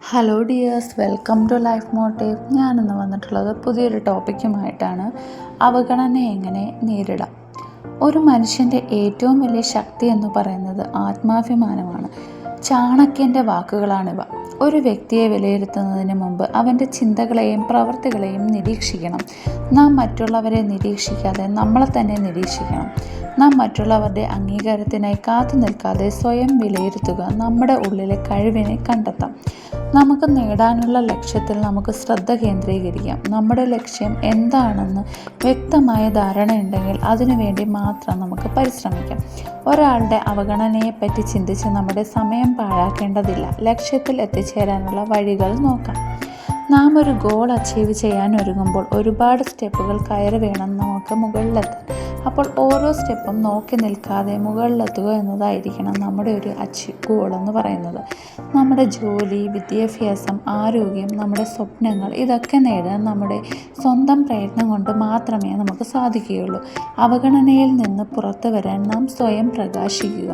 Hello dears, welcome to life motive. ഞാനിന്ന് വന്നിട്ടുള്ളത് പുതിയൊരു ടോപ്പിക്കുമായിട്ടാണ്. അവഗണനയെ എങ്ങനെ നേരിടാം. ഒരു മനുഷ്യൻ്റെ ഏറ്റവും വലിയ ശക്തി എന്ന് പറയുന്നത് ആത്മാഭിമാനമാണ്. ചാണക്യൻ്റെ വാക്കുകളാണിവ. ഒരു വ്യക്തിയെ വിലയിരുത്തുന്നതിന് മുമ്പ് അവൻ്റെ ചിന്തകളെയും പ്രവൃത്തികളെയും നിരീക്ഷിക്കണം. നാം മറ്റുള്ളവരെ നിരീക്ഷിക്കാതെ നമ്മളെ തന്നെ നിരീക്ഷിക്കണം. നാം മറ്റുള്ളവരുടെ അംഗീകാരത്തിനായി കാത്തു നിൽക്കാതെ സ്വയം വിലയിരുത്തുക. നമ്മുടെ ഉള്ളിലെ കഴിവിനെ കണ്ടെത്താം. നമുക്ക് നേടാനുള്ള ലക്ഷ്യത്തിൽ നമുക്ക് ശ്രദ്ധ കേന്ദ്രീകരിക്കാം. നമ്മുടെ ലക്ഷ്യം എന്താണെന്ന് വ്യക്തമായ ധാരണയുണ്ടെങ്കിൽ അതിനുവേണ്ടി മാത്രം നമുക്ക് പരിശ്രമിക്കാം. ഒരാളുടെ അവഗണനയെപ്പറ്റി ചിന്തിച്ച് നമ്മുടെ സമയം പാഴാക്കേണ്ടതില്ല. ലക്ഷ്യത്തിൽ എത്തിച്ചേരാനുള്ള വഴികൾ നോക്കാം. നാം ഒരു ഗോൾ അച്ചീവ് ചെയ്യാൻ ഒരുങ്ങുമ്പോൾ ഒരുപാട് സ്റ്റെപ്പുകൾ കയറി വേണം നമുക്ക് മുകളിലെത്താൻ. അപ്പോൾ ഓരോ സ്റ്റെപ്പും നോക്കി നിൽക്കാതെ മുകളിലെത്തുക എന്നതായിരിക്കണം നമ്മുടെ ഒരു ഗോൾ എന്ന് പറയുന്നത്. നമ്മുടെ ജോലി, വിദ്യാഭ്യാസം, ആരോഗ്യം, നമ്മുടെ സ്വപ്നങ്ങൾ ഇതൊക്കെ നേടാൻ നമ്മുടെ സ്വന്തം പ്രയത്നം കൊണ്ട് മാത്രമേ നമുക്ക് സാധിക്കുകയുള്ളൂ. അവഗണനയിൽ നിന്ന് പുറത്തു വരാൻ നാം സ്വയം പ്രകാശിക്കുക.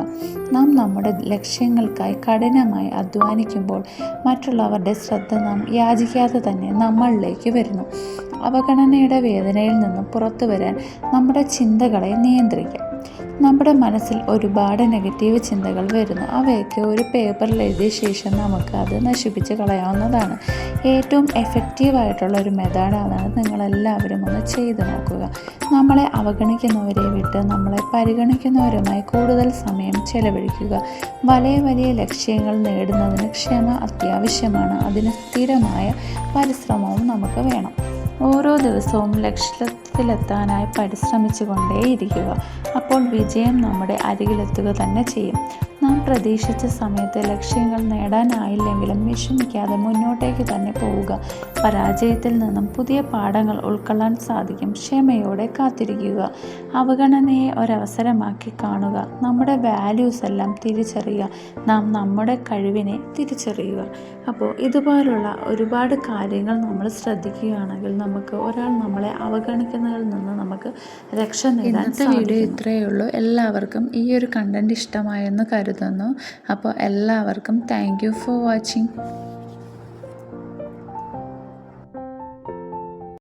നാം നമ്മുടെ ലക്ഷ്യങ്ങൾക്കായി കഠിനമായി അധ്വാനിക്കുമ്പോൾ മറ്റുള്ളവരുടെ ശ്രദ്ധ നാം യാചിക്കാതെ തന്നെ നമ്മളിലേക്ക് വരുന്നു. അവഗണനയുടെ വേദനയിൽ നിന്ന് പുറത്തു വരാൻ നമ്മുടെ ചിന്തകളെ നിയന്ത്രിക്കാം. നമ്മുടെ മനസ്സിൽ ഒരുപാട് നെഗറ്റീവ് ചിന്തകൾ വരുന്നു. അവയൊക്കെ ഒരു പേപ്പറിൽ എഴുതിയ ശേഷം നമുക്ക് അത് നശിപ്പിച്ച് കളയാവുന്നതാണ്. ഏറ്റവും എഫക്റ്റീവായിട്ടുള്ള ഒരു മെത്തേഡാണ്. നിങ്ങളെല്ലാവരും ഒന്ന് ചെയ്ത് നോക്കുക. നമ്മളെ അവഗണിക്കുന്നവരെ വിട്ട് നമ്മളെ പരിഗണിക്കുന്നവരുമായി കൂടുതൽ സമയം ചെലവഴിക്കുക. വലിയ വലിയ ലക്ഷ്യങ്ങൾ നേടുന്നതിന് ക്ഷമ അത്യാവശ്യമാണ്. അതിന് സ്ഥിരമായ പരിശ്രമവും നമുക്ക് വേണം. ഓരോ ദിവസവും ലക്ഷ്യത്തിലെത്താനായി പരിശ്രമിച്ചു കൊണ്ടേയിരിക്കുക. അപ്പോൾ വിജയം നമ്മുടെ അരികിലെത്തുക തന്നെ ചെയ്യും. നാം പ്രതീക്ഷിച്ച സമയത്ത് ലക്ഷ്യങ്ങൾ നേടാനായില്ലെങ്കിലും വിഷമിക്കാതെ മുന്നോട്ടേക്ക് തന്നെ പോവുക. പരാജയത്തിൽ നിന്നും പുതിയ പാഠങ്ങൾ ഉൾക്കൊള്ളാൻ സാധിക്കും. ക്ഷമയോടെ കാത്തിരിക്കുക. അവഗണനയെ ഒരവസരമാക്കി കാണുക. നമ്മുടെ വാല്യൂസ് എല്ലാം തിരിച്ചറിയുക. നാം നമ്മുടെ കഴിവിനെ തിരിച്ചറിയുക. അപ്പോൾ ഇതുപോലുള്ള ഒരുപാട് കാര്യങ്ങൾ നമ്മൾ ശ്രദ്ധിക്കുകയാണെങ്കിൽ നമുക്ക് ഒരാൾ നമ്മളെ അവഗണിക്കുന്നതിൽ നിന്ന് നമുക്ക് രക്ഷ നേടാൻ സാധിക്കും. വീഡിയോ ഇത്രയേ ഉള്ളൂ. എല്ലാവർക്കും ഈ ഒരു കണ്ടന്റ് ഇഷ്ടമായെന്ന് കരുതുന്നു. അപ്പോൾ എല്ലാവർക്കും താങ്ക് യു ഫോർ വാച്ചിങ്.